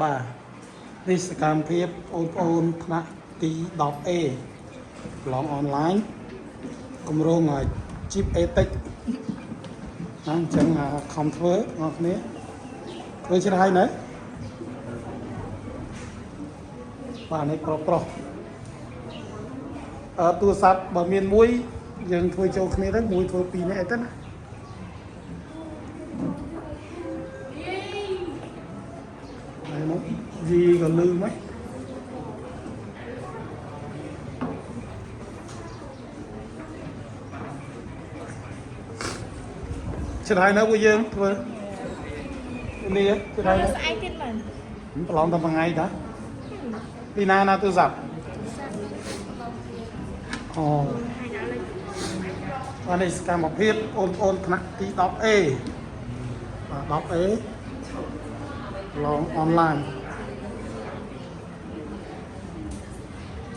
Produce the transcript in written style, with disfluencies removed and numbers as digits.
បាទនេះសកម្មភាពអូនថ្នាក់ទី 10A ឡងអនឡាញគម្រោងជីបអេតិចអញ្ចឹងខំធ្វើបងប្អូនធ្វើឆ្នៃណាបាទនេះប្រុសទូរស័ព្ទបើមានមួយយើងធ្វើចូលគ្នាទៅមួយធ្វើពីរនេះអីទៅណាហើយមកយីក៏លឺមកឆ្នៃនៅពួកយើងធ្វើនេះឆ្នៃស្អែកទៀតមែនប្រឡងតែមួយថ្ងៃតាពីណាទូរស័ព្ទអូអានេះសកម្មភាពអូនថ្នាក់ទី 10A 10A ឡងអនឡាញ